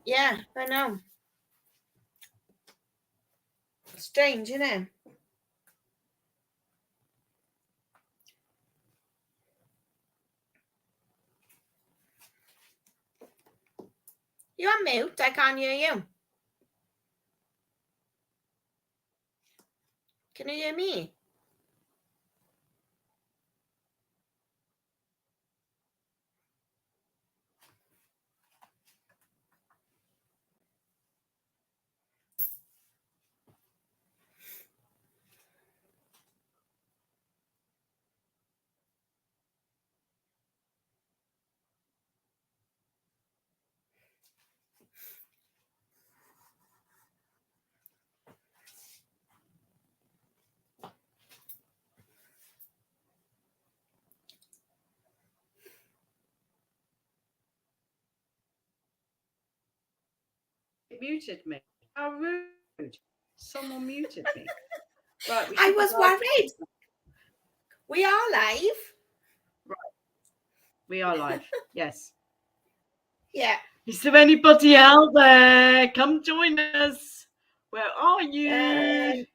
Yeah, I know. Strange, isn't it? You're on mute. I can't hear you. Can you hear me? It muted me. How rude. Someone muted me. Right, I was worried. We are live. Right. We are live. Yes. Yeah. Is there anybody out there? Come join us. Where are you?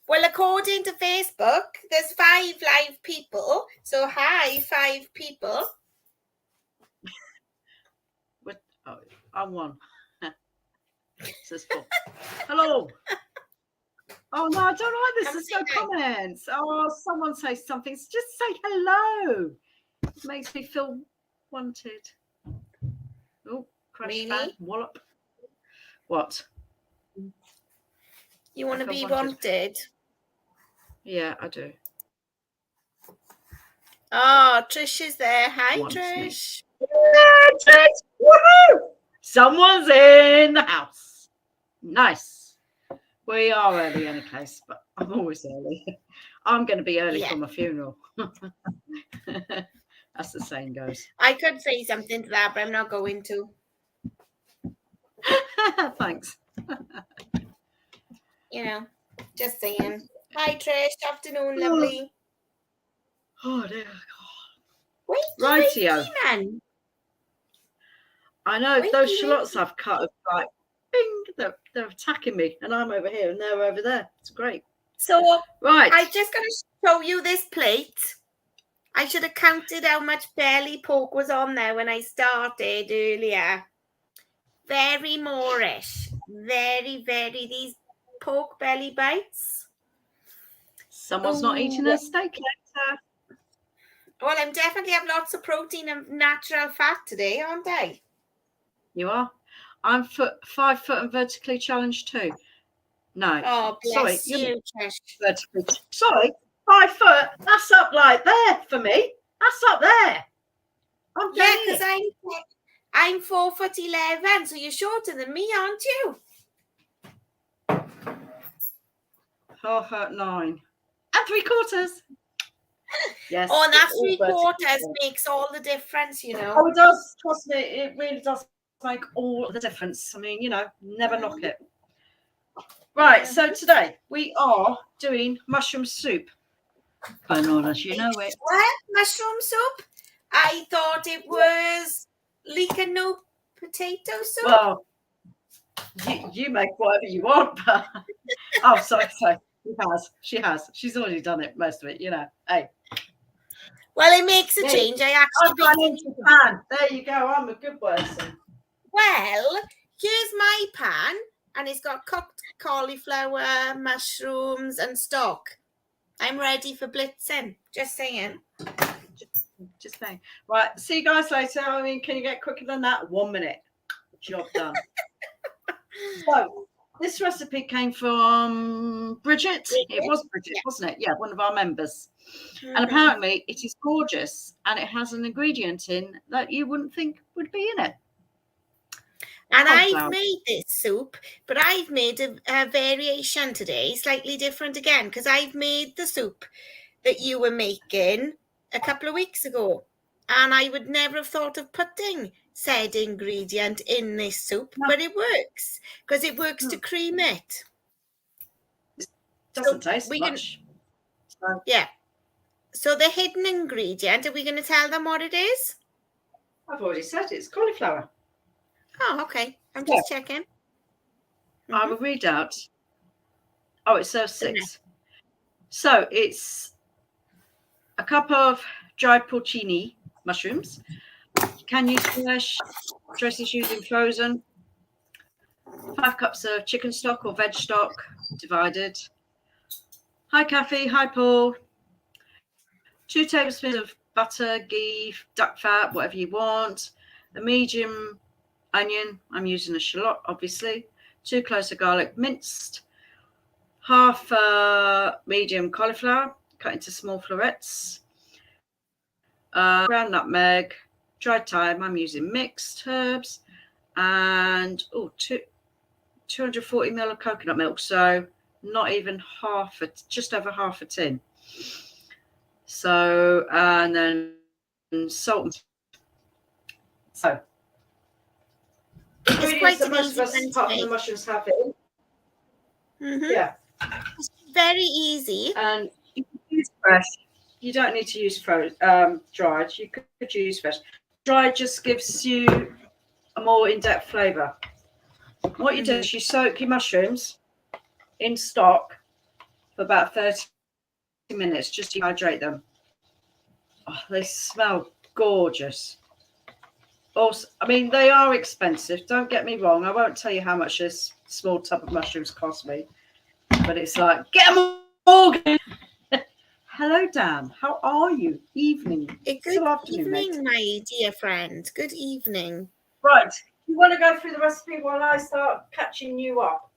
Well, according to Facebook, there's 5 live people. So hi, 5 people. What? Oh, I'm one. Says 4. Hello. Oh no, I don't like this. There's no comments. Oh, someone say something. Just say hello. It makes me feel wanted. Oh, crash bad wallop. What? You want to be wanted? Yeah, I do. Oh, Trish is there. Hi, Trish. Yeah, Trish. Woohoo! Someone's in the house. Nice. We are early in any case, but I'm always early. I'm going to be early for my funeral. That's the saying goes. I could say something to that, but I'm not going to. Thanks. You know, just saying. Hi, Trish. Afternoon, lovely. Oh, dear God. Rightio. I know those shallots I've cut are like, bing, they're attacking me, and I'm over here, and they're over there. It's great. So, right. I'm just going to show you this plate. I should have counted how much belly pork was on there when I started earlier. Very Moorish. Very, very, these pork belly bites. Someone's not eating a steak later. Well, I'm definitely have lots of protein and natural fat today, aren't I? You are? I'm 5 foot and vertically challenged too. No. Oh, bless you, Trish. Vertically. Sorry, 5 foot. That's up like there for me. That's up there. Yeah, because I'm 4'11", so you're shorter than me, aren't you? 4'9" and 3/4. Yes. Oh, and that 3/4 makes all the difference, you know. Oh, it does. Trust me, it really does make all the difference. I mean, never knock it. Right, so today we are doing mushroom soup. But not as you know it. What? Mushroom soup? I thought it was leek and no potato soup. Well, you make whatever you want, but oh, sorry. She has. She's already done it, most of it, Hey. Well, it makes a change. I've gone into pan. There you go. I'm a good person. Well, here's my pan, and it's got cooked cauliflower, mushrooms, and stock. I'm ready for blitzing. Just saying. Just saying. Right. See you guys later. I mean, can you get quicker than that? 1 minute. Job done. So, this recipe came from Bridget. It was Bridget, wasn't it? Yeah, one of our members. And apparently it is gorgeous, and it has an ingredient in that you wouldn't think would be in it. And I've made this soup, but I've made a variation today, slightly different again, because I've made the soup that you were making a couple of weeks ago. And I would never have thought of putting said ingredient in this soup, but it works, because it works to cream it. It doesn't taste much. Yeah. So the hidden ingredient, are we going to tell them what it is? I've already said it's cauliflower. Oh, okay. I'm just checking. I will read out. Oh, it serves 6. So it's a cup of dried porcini mushrooms. You can use fresh, dresses using frozen. 5 cups of chicken stock or veg stock divided. Hi, Kathy. Hi, Paul. 2 tablespoons of butter, ghee, duck fat, whatever you want. A medium onion. I'm using a shallot, obviously. 2 cloves of garlic minced. Half medium cauliflower cut into small florets. Ground nutmeg, dried thyme. I'm using mixed herbs. And 240 ml of coconut milk. So not even just over half a tin. So, and then salt. So, ingredients that most of us, apart from the mushrooms, have in. Yeah. It's very easy. And you can use fresh. You don't need to use dried. You could use fresh. Dried just gives you a more in-depth flavour. What you do is you soak your mushrooms in stock for about 30 minutes just to hydrate them. Oh, they smell gorgeous. Also, I mean, they are expensive. Don't get me wrong. I won't tell you how much this small tub of mushrooms cost me, but it's like, get them all. Hello, Dan. How are you? Evening. Good evening, my dear friend. Good evening. Right. You want to go through the recipe while I start catching you up?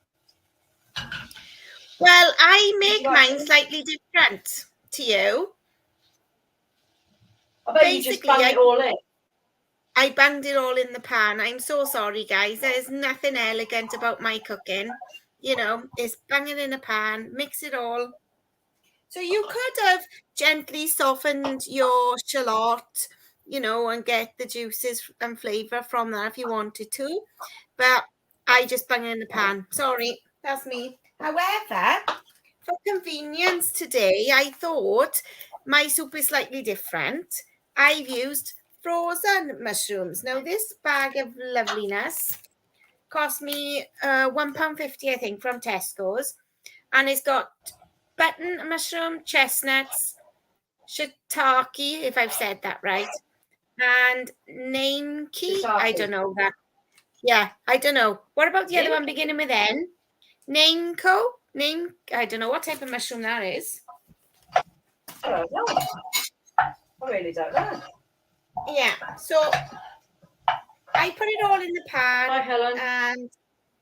Well, I make mine slightly different to you. I bet you just bang it all in. I banged it all in the pan. I'm so sorry, guys. There's nothing elegant about my cooking. You know, it's bang it in a pan, mix it all. So you could have gently softened your shallot, you know, and get the juices and flavour from that if you wanted to. But I just bang it in the pan. Sorry, that's me. However, for convenience today, I thought my soup is slightly different. I've used frozen mushrooms. Now, this bag of loveliness cost me £1.50, I think, from Tesco's. And it's got button mushroom, chestnuts, shiitake, if I've said that right, and nameki. I don't know that. Yeah, I don't know. What about the other one beginning with N? Nameko? I don't know what type of mushroom that is. I don't know. I really don't know. Yeah, so I put it all in the pan. Hi, Helen. And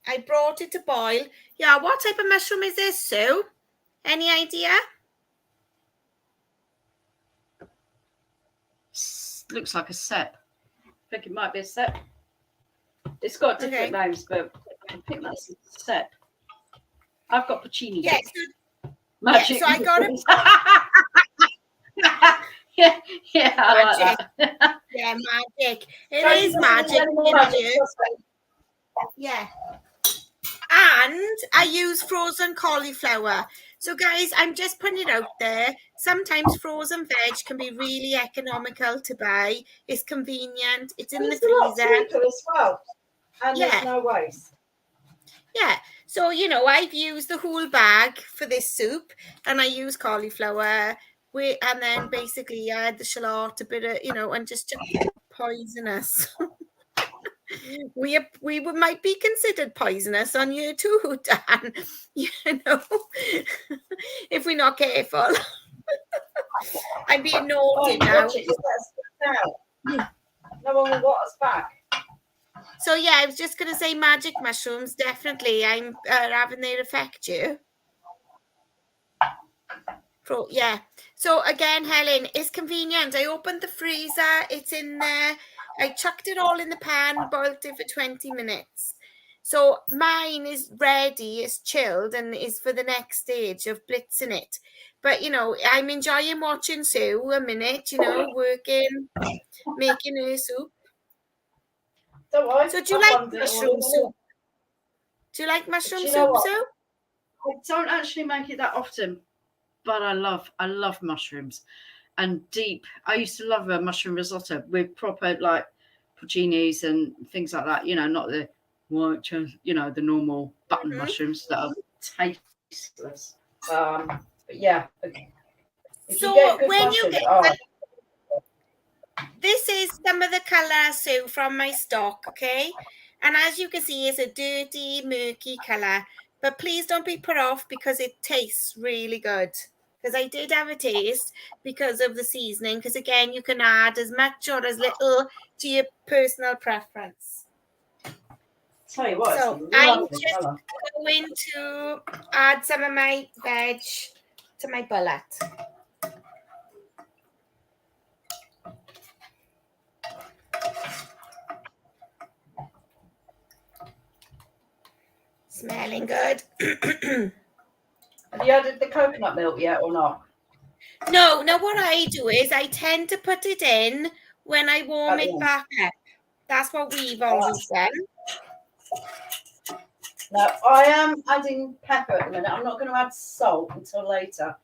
I brought it to boil. Yeah, what type of mushroom is this, Sue? Any idea? Looks like a sep. I think it might be a sep. It's got different names, but I think that's a sep. I've got porcini. Yes. Magic. Yeah, so I got it. yeah, I like that. Yeah, magic. It is magic. Yeah. And I use frozen cauliflower. So, guys, I'm just putting it out there. Sometimes frozen veg can be really economical to buy. It's convenient. It's in the freezer. As well. And there's no waste. Yeah. So, you know, I've used the whole bag for this soup, and I use cauliflower. And then basically I add the shallot, a bit of, you know, and just poisonous. We might be considered poisonous on you too, Dan. You know, if we're not careful. I'm being naughty now. No one will want us back. So yeah, I was just going to say magic mushrooms. Definitely, I'm having they affect you. Yeah. So again, Helen, it's convenient. I opened the freezer. It's in there. I chucked it all in the pan, boiled it for 20 minutes. So mine is ready, it's chilled, and is for the next stage of blitzing it. But, you know, I'm enjoying watching Sue a minute, you know, working, making her soup. So do you like mushroom soup? Do you like mushroom soup, Sue? I don't actually make it that often, but I love mushrooms. And deep. I used to love a mushroom risotto with proper porcinis and things like that. Not the white, the normal button mushrooms that are tasteless. But yeah, if you get So good when you mushrooms, get this is some of the colour, Sue, from my stock, okay? And as you can see, it's a dirty, murky colour. But please don't be put off because it tastes really good. Because I did have a taste because of the seasoning. Because again, you can add as much or as little to your personal preference. tell you what, So I'm just going to add some of my veg to my bullet. Smelling good. Have you added the coconut milk yet or not? No, what I do is I tend to put it in when I warm it back up. That's what we've always done. Now, I am adding pepper at the minute. I'm not going to add salt until later,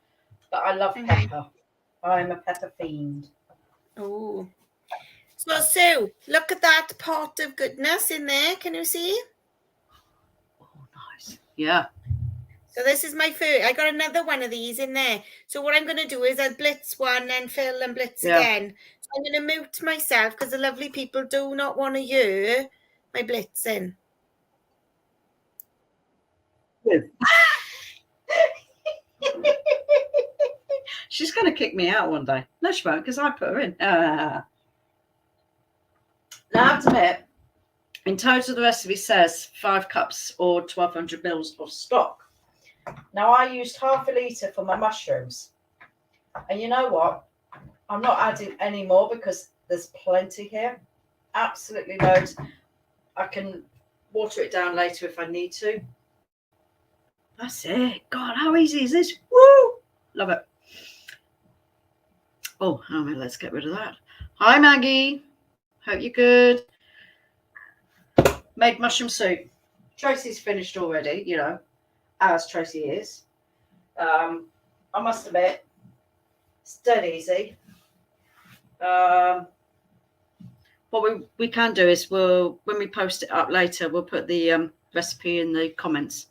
but I love pepper. I'm a pepper fiend. Oh. So, Sue, look at that pot of goodness in there. Can you see? Oh, nice. Yeah. So this is my first. I got another one of these in there. So what I'm going to do is I'll blitz one and fill and blitz again. So I'm going to mute myself because the lovely people do not want to hear my blitzing. She's going to kick me out one day. No, she won't, because I put her in. Now, I have to admit, in total, the recipe says 5 cups or 1,200 mils of stock. Now, I used half a litre for my mushrooms. And you know what? I'm not adding any more because there's plenty here. Absolutely loads. I can water it down later if I need to. That's it. God, how easy is this? Woo! Love it. Oh, let's get rid of that. Hi, Maggie. Hope you're good. Made mushroom soup. Tracy's finished already, as Tracy is. I must admit, it's dead easy. What we can do is when we post it up later, we'll put the recipe in the comments.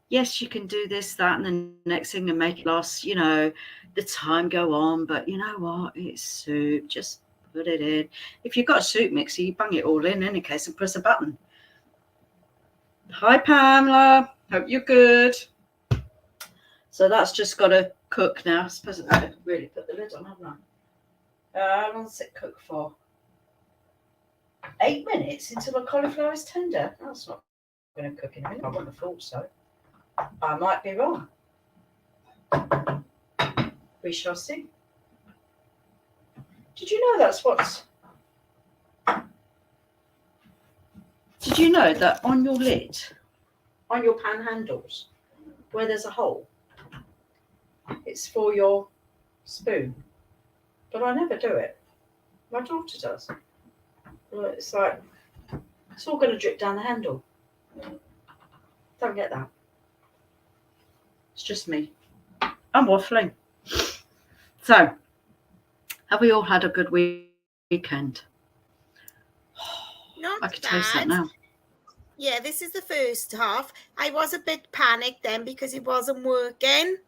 Yes, you can do this, that, and the next thing and make it last, the time go on. But you know what? It's soup. Just put it in. If you've got a soup mixer, you bang it all in any case and press a button. Hi, Pamela. Hope you're good. So that's just got to cook now. I suppose I really put the lid on, haven't I? How long does it cook for? 8 minutes until the cauliflower is tender. That's not going to cook in a minute. I wouldn't have thought so. I might be wrong. We shall see. Did you know Did you know that on your lid, on your pan handles, where there's a hole, it's for your spoon? But I never do it. My daughter does. It's like, it's all going to drip down the handle. Don't get that. It's just me. I'm waffling. So, have we all had a good weekend? Not I can bad. taste that now. Yeah, this is the first half. I was a bit panicked then because it wasn't working.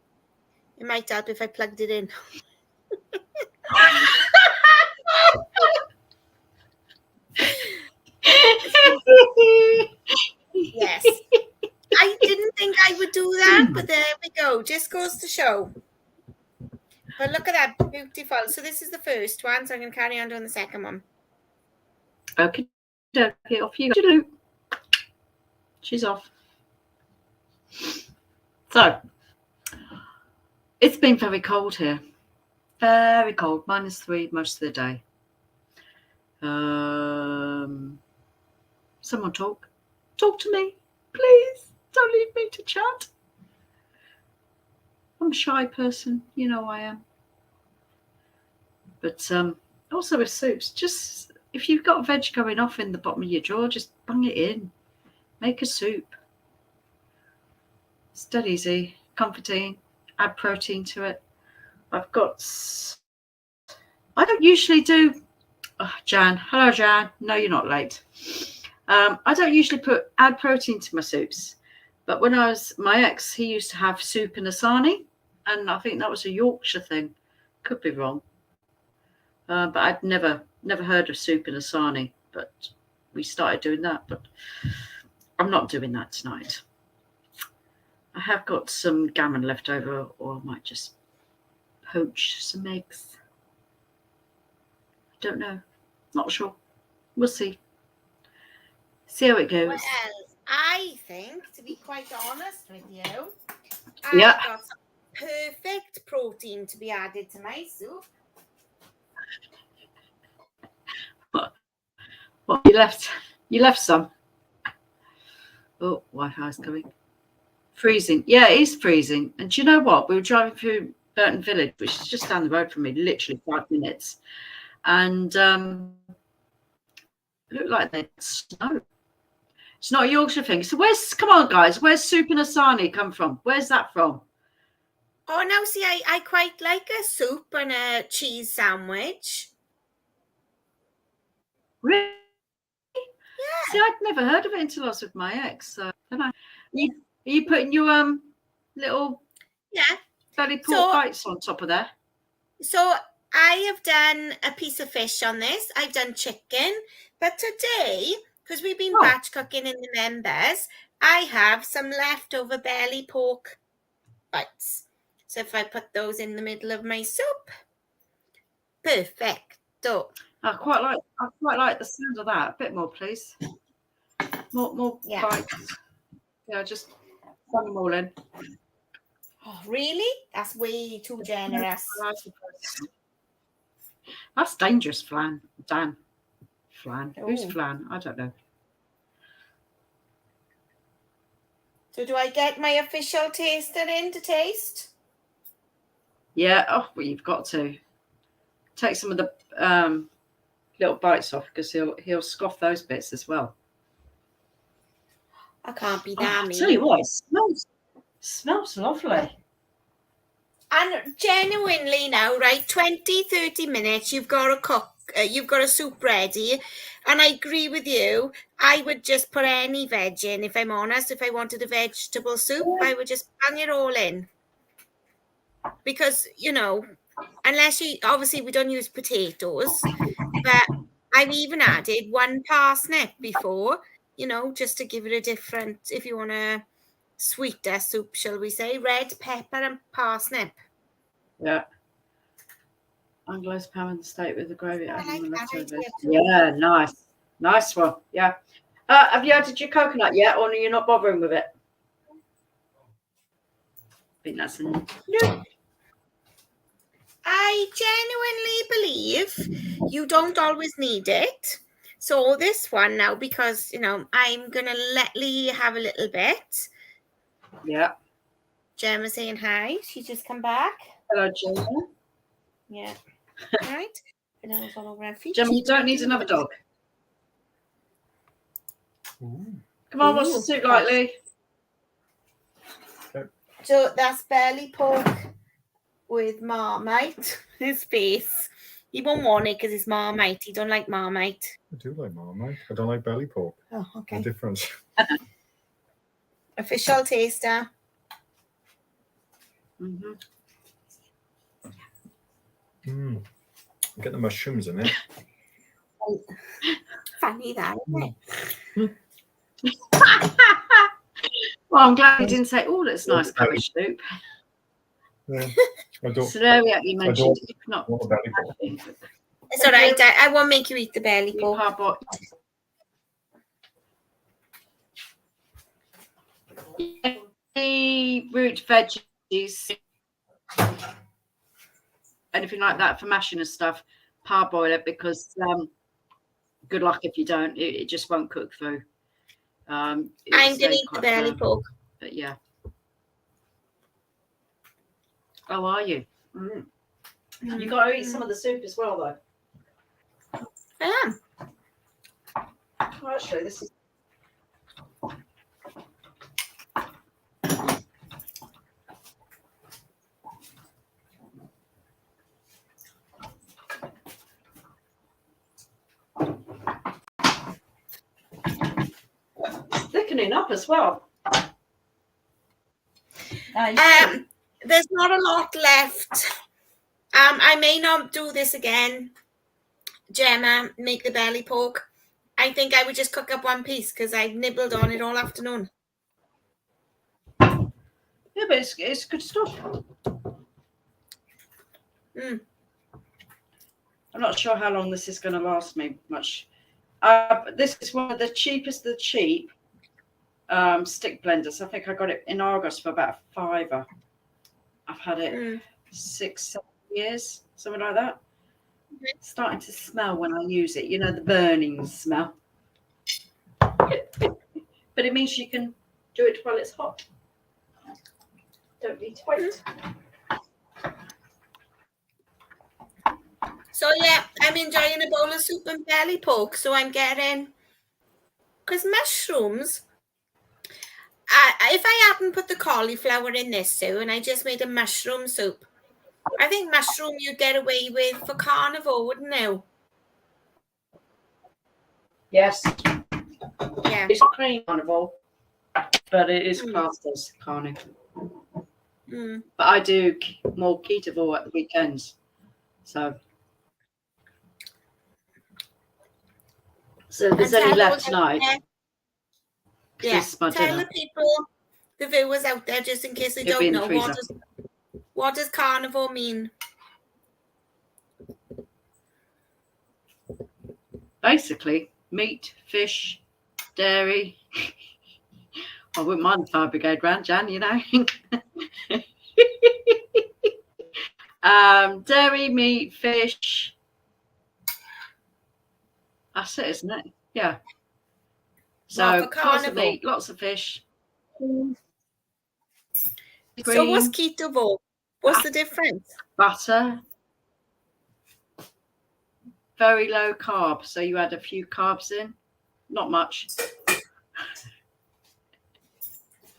It might help if I plugged it in. Yes. I didn't think I would do that, but there we go. Just goes to show. But look at that, beautiful. So this is the first one, so I'm going to carry on doing the second one. Okay, off you go. She's off. So, it's been very cold here. Very cold, -3 most of the day. Someone talk to me, please. Don't leave me to chat. I'm a shy person, I am. But also with soups, just if you've got veg going off in the bottom of your drawer, just bung it in. Make a soup. It's dead easy, comforting. Add protein to it. I don't usually do Oh, Jan. Hello, Jan. No, you're not late. I don't usually add protein to my soups, but when I was my ex, he used to have soup in a sarnie, and I think that was a Yorkshire thing. Could be wrong, but I'd never heard of soup in a sarnie. But we started doing that. But I'm not doing that tonight. I have got some gammon left over, or I might just poach some eggs. I don't know. Not sure. We'll see. See how it goes. Well, I think, to be quite honest with you, Yeah. I've got some perfect protein to be added to my soup. Well, you left some. Oh, Wi-Fi's coming. Freezing. Yeah, it is freezing. And do you know what? We were driving through Burton Village, which is just down the road from me, literally 5 minutes. And it looked like they had snow. It's not a Yorkshire thing. So come on, guys, where's soup in a sarnie come from? Where's that from? Oh, now see, I quite like a soup and a cheese sandwich. Really? Yeah. See, I'd never heard of it until I was with my ex. So, are you putting your little belly pork bites on top of there? So I have done a piece of fish on this. I've done chicken, but today, because we've been batch cooking in the members, I have some leftover belly pork bites. So if I put those in the middle of my soup, perfecto. I quite like the sound of that. A bit more, please. More bites. Yeah, just put them all in. Oh, really? That's way too generous. That's dangerous, Flan. Dan. Flan. Ooh. Who's Flan? I don't know. So do I get my official taster in to taste? Yeah. Oh, well, you've got to. Take some of the little bites off because he'll scoff those bits as well. I can't be that mean. I'll tell you what, it smells lovely. And genuinely now, right, 20, 30 minutes, you've got to cook, you've got a soup ready. And I agree with you. I would just put any veg in, if I'm honest. If I wanted a vegetable soup, I would just bang it all in. Because, unless obviously we don't use potatoes, but I've even added 1 parsnip before, just to give it a different, if you want a sweeter soup, shall we say, red pepper and parsnip. Yeah. Anglo's ham and steak with the gravy. Yeah, nice. Nice one. Yeah. Have you added your coconut yet, or are you not bothering with it? I think that's a no. I genuinely believe you don't always need it. So this one now, because, I'm going to let Lee have a little bit. Yeah. Gemma saying hi. She's just come back. Hello, Gemma. Yeah. Right. All over our feet. Gemma, you don't need another dog. Ooh. Come on, what's the soup like, Lee? So that's belly pork with Marmite. His face. He won't want it because it's Marmite. He don't like Marmite. I do like Marmite. I don't like belly pork. Oh, okay. The difference. Official taster. Mm-hmm. Get the mushrooms in it. Funny that, isn't it? Well, I'm glad you didn't say, oh, that's nice cabbage soup. Yeah. So there we have you mentioned. If not, it's all right. I won't make you eat the belly pork. The root veggies, anything like that for mashing and stuff, parboil it because good luck if you don't. It just won't cook through. I'm going to eat the belly pork. But yeah. Oh, are you? Mm. You got to eat some of the soup as well, though. I am. Oh, actually, this is. thickening up as well. There's not a lot left. I may not do this again, Gemma, make the belly pork. I think I would just cook up one piece because I've nibbled on it all afternoon. Yeah, but it's good stuff. Mm. I'm not sure how long this is going to last me much. This is one of the cheapest of the cheap stick blenders. I think I got it in August for about £5. I've had it 6-7 years, something like that. It's starting to smell when I use it. You know, the burning smell. But it means you can do it while it's hot. Don't need to wait. So yeah, I'm enjoying a bowl of soup and belly pork. So I'm getting, because mushrooms, if I hadn't put the cauliflower in this, Sue, and I just made a mushroom soup, I think mushroom you'd get away with for carnivore, wouldn't you? Yes. Yeah. It's cream carnivore, but it is classed as carnivore. But I do more ketovore at the weekends. So there's any left tonight. Yeah. Tell the people, the viewers out there, just in case they don't know, what does carnivore mean? Basically, meat, fish, dairy. I wouldn't mind the fire brigade round, Jan, you know. Dairy, meat, fish. That's it, isn't it? Yeah. So lots of meat, lots of fish. So what's ketovore? What's the difference? Butter. Very low carb. So you add a few carbs in. Not much.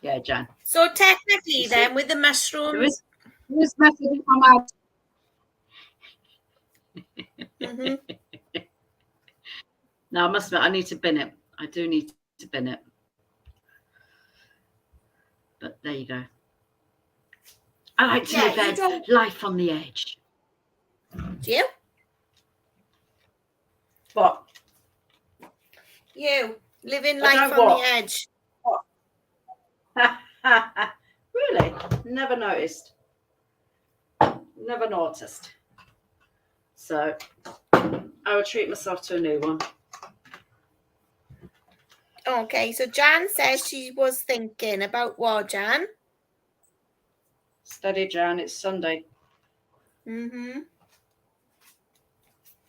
Yeah, Jan. So technically then with the mushrooms. There is method to come out. No, I must admit, I need to bin it. I do need to bin it. But there you go. I like to live life on the edge. Do you? What? You living life on the edge. Really? Never noticed. Never noticed. So I will treat myself to a new one. Okay, so Jan says she was thinking about what, Jan? Steady, Jan. It's Sunday.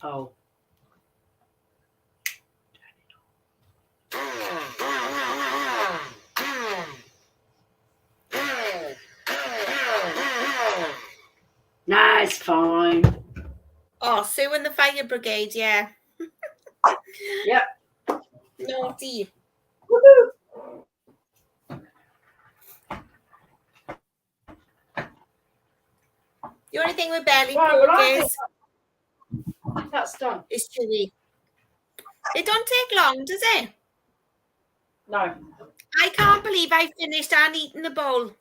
Oh. Nah, it's fine. Oh, Sue and the fire brigade, yeah. Yep. Naughty. Woohoo! The only thing with belly pork is that's done. It's chewy. It don't take long, does it? No. I can't believe I finished and eaten the bowl.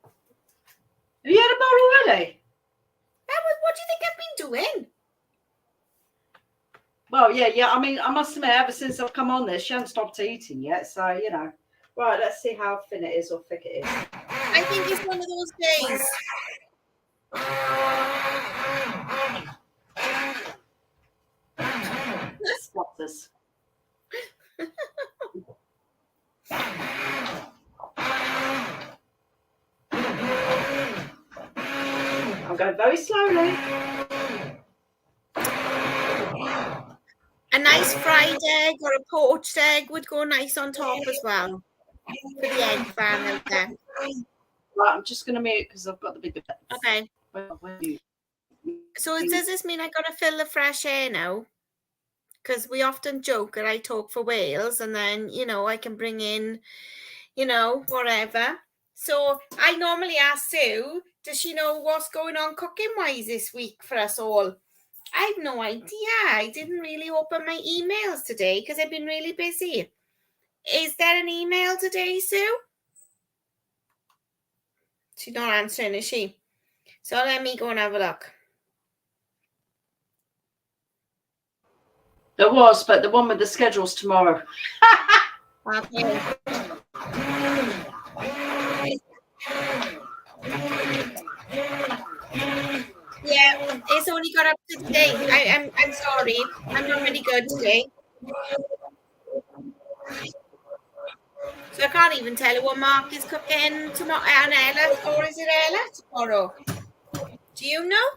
Have you had a bowl already? What do you think I've been doing? Well, yeah. I mean, I must admit, ever since I've come on this, she hasn't stopped eating yet. So, you know. Right, let's see how thin it is or thick it is. I think it's one of those days. Spotters. I'm going very slowly. A nice fried egg or a poached egg would go nice on top as well. For the egg fan out there. Right, I'm just going to mute because I've got the bigger bits. Okay. So does this mean I got to fill the fresh air now? Because we often joke that I talk for Wales and then, you know, I can bring in, you know, whatever. So I normally ask Sue, does she know what's going on cooking-wise this week for us all? I have no idea. I didn't really open my emails today because I've been really busy. Is there an email today, Sue? She's not answering, is she? So let me go and have a look. There was, but the one with the schedule's tomorrow. Okay. Yeah, it's only got up to today. I'm sorry. I'm not really good today. So I can't even tell you what Mark is cooking tomorrow. And Ella, or is it Ella tomorrow? Do you know?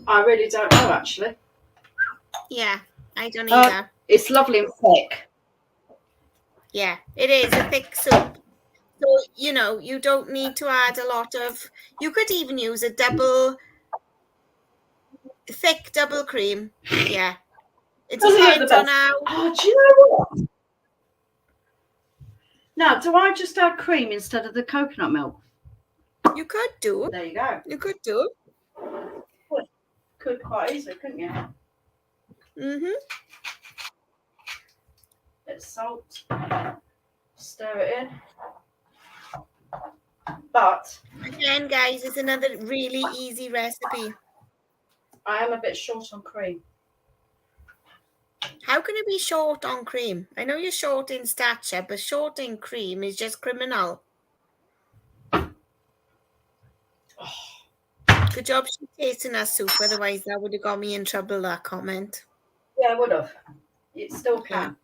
I really don't know, actually. Yeah, I don't either. It's lovely and thick. Yeah, it is a thick soup. So, you know, you don't need to add a lot of... You could even use a thick double cream. Yeah. It depends on how... Oh, do you know what? Now, do I just add cream instead of the coconut milk? You could do. There you go. You could do. Could quite easily, couldn't you? Mm-hmm. Bit of salt. Stir it in. But again, guys, it's another really easy recipe. I am a bit short on cream. How can it be short on cream? I know you're short in stature, but short in cream is just criminal. Good job she's tasting our soup, otherwise that would have got me in trouble, that comment. Yeah, I would have. It still can. Okay.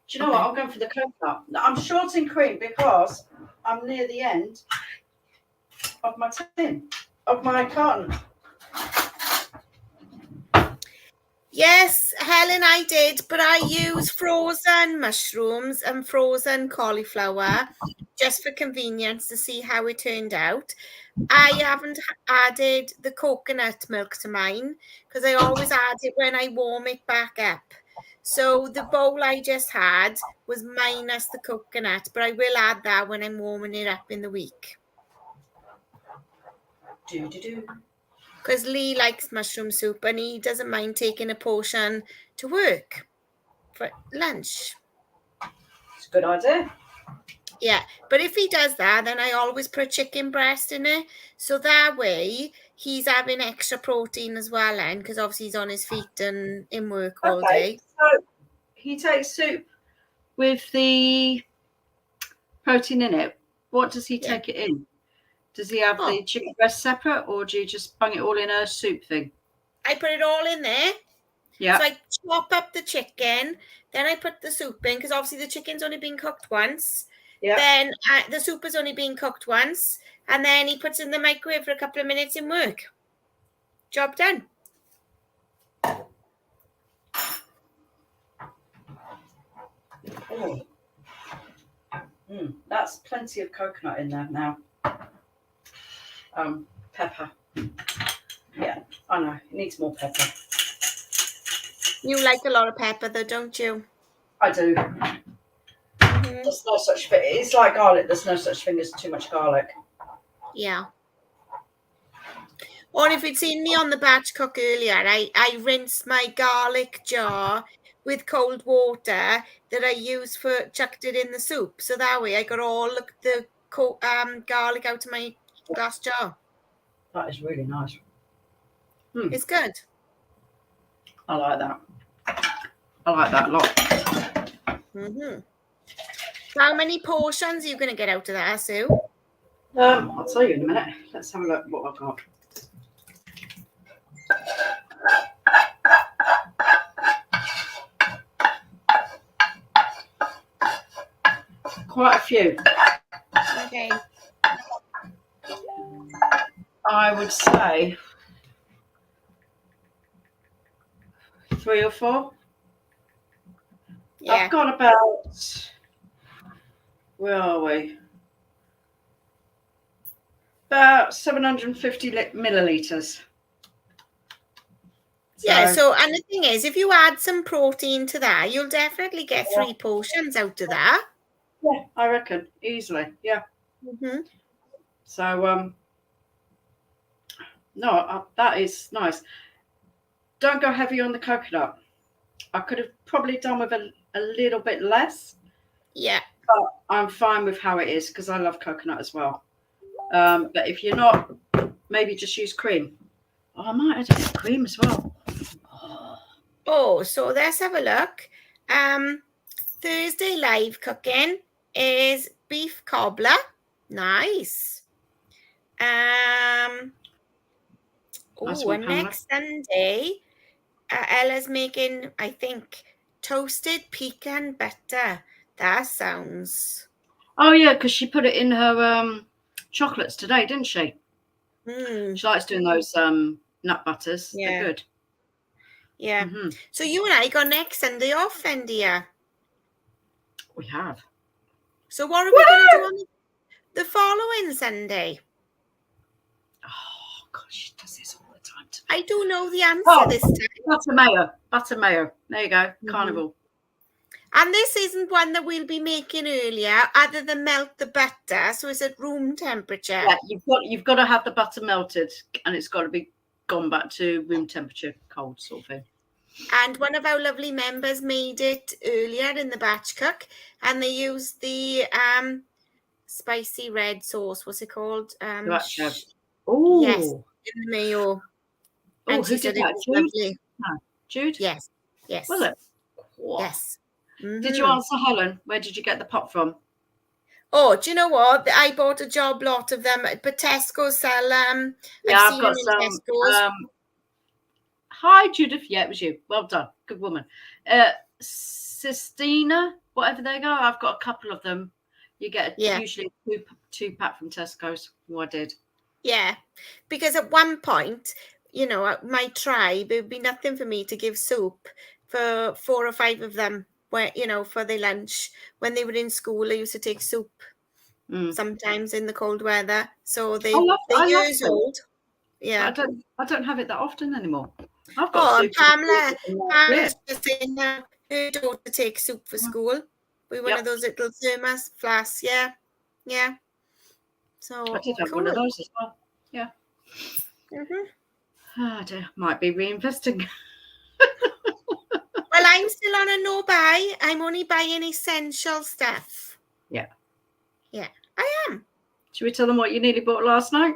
Do you know what? I'm going for the coconut. I'm short in cream because I'm near the end of my tin, of my carton. Yes, Helen, I did, but I use frozen mushrooms and frozen cauliflower just for convenience to see how it turned out. I haven't added the coconut milk to mine because I always add it when I warm it back up. So the bowl I just had was minus the coconut, but I will add that when I'm warming it up in the week. Because Lee likes mushroom soup and he doesn't mind taking a portion to work for lunch. It's a good idea. Yeah, but if he does that, then I always put chicken breast in it. So that way he's having extra protein as well, then, because obviously he's on his feet and in work all day. So he takes soup with the protein in it. What does he take it in? Does he have the chicken breast separate, or do you just bung it all in a soup thing? I put it all in there. Yeah. So I chop up the chicken, then I put the soup in, because obviously the chicken's only been cooked once. Yeah. Then the soup has only been cooked once, and then he puts it in the microwave for a couple of minutes in work. Job done. That's plenty of coconut in there now. Pepper. Yeah, I know. It needs more pepper. You like a lot of pepper, though, don't you? I do. There's no such thing. It's like garlic. There's no such thing as too much garlic. Yeah. Or if you'd seen me on the batch cook earlier, I rinsed my garlic jar with cold water that I used for chucked it in the soup. So that way I got all the garlic out of my glass jar. That is really nice. It's good. I like that. I like that a lot. So how many portions are you going to get out of that, Sue? I'll tell you in a minute. Let's have a look what I've got. Quite a few. Okay. I would say 3 or 4. Yeah. I've got about, where are we? About 750 millilitres. Yeah, so, and the thing is, if you add some protein to that, you'll definitely get 3 portions out of that. Yeah, I reckon. Easily, yeah. So, no, that is nice. don't go heavy on the coconut. I could have probably done with a little bit less. Yeah. But I'm fine with how it is because I love coconut as well. But if you're not, maybe just use cream. Oh, I might add a bit of cream as well. Oh, so let's have a look. Thursday live cooking is beef cobbler. Nice. Nice one, And Pamela. next Sunday, Ella's making, I think, toasted pecan butter. That sounds. Oh yeah, because she put it in her chocolates today, didn't she? She likes doing those nut butters. Yeah. They're good. Yeah. So you and I got next Sunday off then, dear. We have. So what are we going to do on the following Sunday? Oh gosh, she does this all the time to me. I do know the answer this time. Butter mayo. There you go. Carnival. And this isn't one that we'll be making earlier, other than melt the butter. So it's at room temperature. Yeah, you've got to have the butter melted, and it's got to be gone back to room temperature, cold sort of thing. And one of our lovely members made it earlier in the batch cook, and they used the spicy red sauce. What's it called? Oh, yes, in the mayo. Oh, and who did that? Jude? Lovely. No. Jude? Yes. Was it? Yes. Did you answer Helen? Where did you get the pot from? Oh, do you know what? I bought a job lot of them, but Tesco sell them. Yeah, I've got some. Hi, Judith. Yeah, it was you. Well done. Good woman. Sistina, whatever they go. I've got a couple of them. You get usually two pack from Tesco's. I did. Yeah, because at one point, my tribe, it would be nothing for me to give soup for 4 or 5 of them. Where for their lunch when they were in school, they used to take soup sometimes in the cold weather. So they're years old. Yeah, I don't have it that often anymore. I've got soup. Pamela's just saying now her daughter takes soup for school. We're one of those little thermos flasks. Yeah. So I did have one of those as well. Yeah. Might be reinvesting. Well, I'm still on a no buy. I'm only buying essential stuff. Yeah, I am. Should we tell them what you nearly bought last night?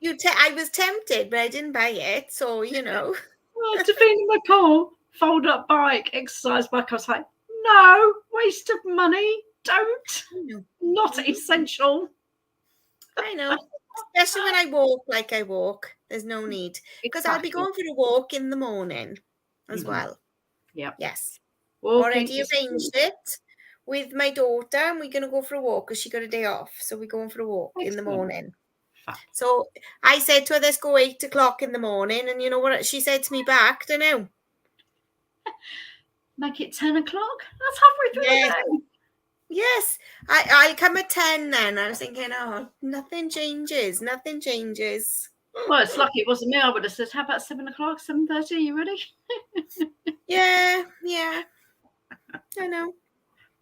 I was tempted, but I didn't buy it. So, Davina McCall, fold up bike, exercise bike. I was like, no, waste of money. Don't. Not essential. I know. Especially when I walk like I walk. There's no need. Because I'll be going for a walk in the morning as well. Yeah. Yes. Walking already arranged it with my daughter, and we're going to go for a walk because she got a day off. So we're going for a walk in the morning. So I said to her, let's go 8 o'clock in the morning. And you know what she said to me back? Don't know. Make it 10 o'clock? That's halfway through the day. Yes. I'll come at 10 then. I was thinking, nothing changes. Well, it's lucky it wasn't me. I would have said, how about 7 o'clock, 7:30? You ready? Yeah. I know.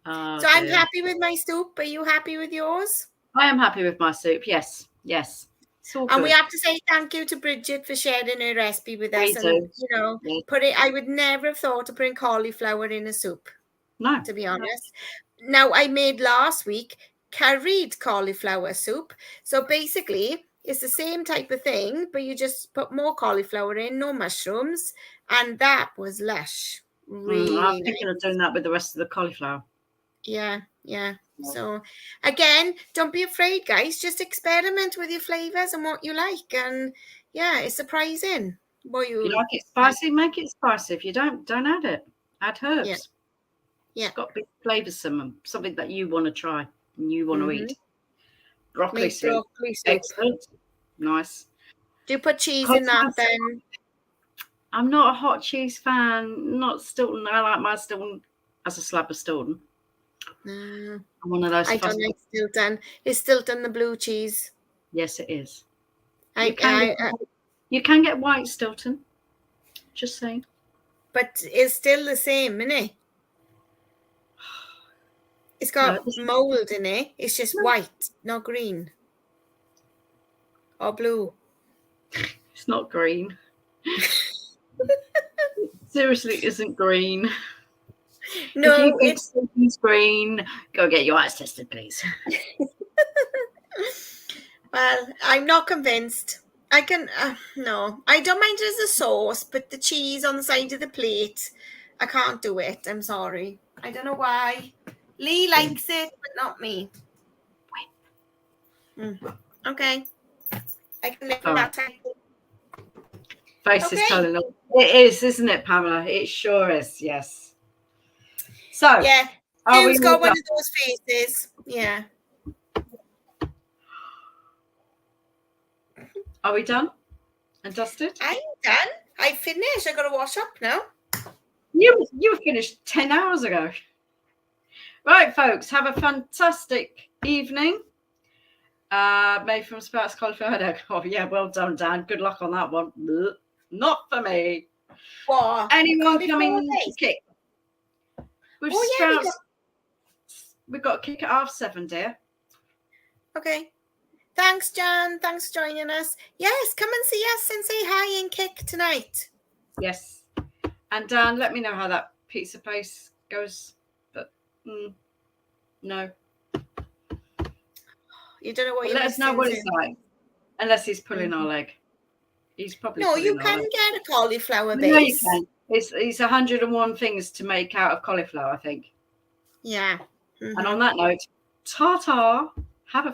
So I'm happy with my soup. Are you happy with yours? I am happy with my soup. Yes. And we have to say thank you to Bridget for sharing her recipe with us. And, I would never have thought of putting cauliflower in a soup. No. To be honest. Now, I made last week curried cauliflower soup. So basically, it's the same type of thing, but you just put more cauliflower in, no mushrooms. And that was lush. Really I'm thinking of doing that with the rest of the cauliflower. Yeah. So, again, don't be afraid, guys. Just experiment with your flavors and what you like. And, it's surprising. If you like it spicy, make it spicy. If you don't add it. Add herbs. Yeah. It's got to be flavoursome, something that you want to try and you want to eat. Broccoli soup. Excellent. Nice. Do you put cheese in that then? I'm not a hot cheese fan. Not Stilton. I like my Stilton as a slab of Stilton. I'm one of those. I don't like Stilton. Is Stilton the blue cheese? Yes, it is. You can get white Stilton. Just saying. But it's still the same, isn't it? It's got mold in it. It's just white, not green. Or blue. It's not green. seriously isn't green. No, if you think it's something's green, go get your eyes tested, please. well, I'm not convinced. I can no, I don't mind it as a sauce, but the cheese on the side of the plate, I can't do it. I'm sorry. I don't know why. Lee likes it, but not me. Okay, I can live with that. Face is Okay. telling them. It is, isn't it, Pamela? It sure is. Yes. So Yeah, are we Sue's all got one done? of those faces. Yeah. Are we done and dusted? I'm done. I finished. I got to wash up now. You were finished 10 hours ago. Right, folks, have a fantastic evening. Made from sprouts, cauliflower. Oh, yeah, well done, Dan. Good luck on that one. Blech. Not for me. What? Anyone coming to kick? With sprouts, Yeah, we've got a kick at 7:30, dear. Okay. Thanks, Jan. Thanks for joining us. Yes, come and see us and say hi and kick tonight. Yes. And Dan, let me know how that pizza place goes. But no. You don't know what Let us know what it's like. Unless he's pulling our leg. He's probably No, you pulling our can leg. get a cauliflower base. No, you can. It's 101 things to make out of cauliflower, I think. Yeah. And on that note, ta-ta. Have a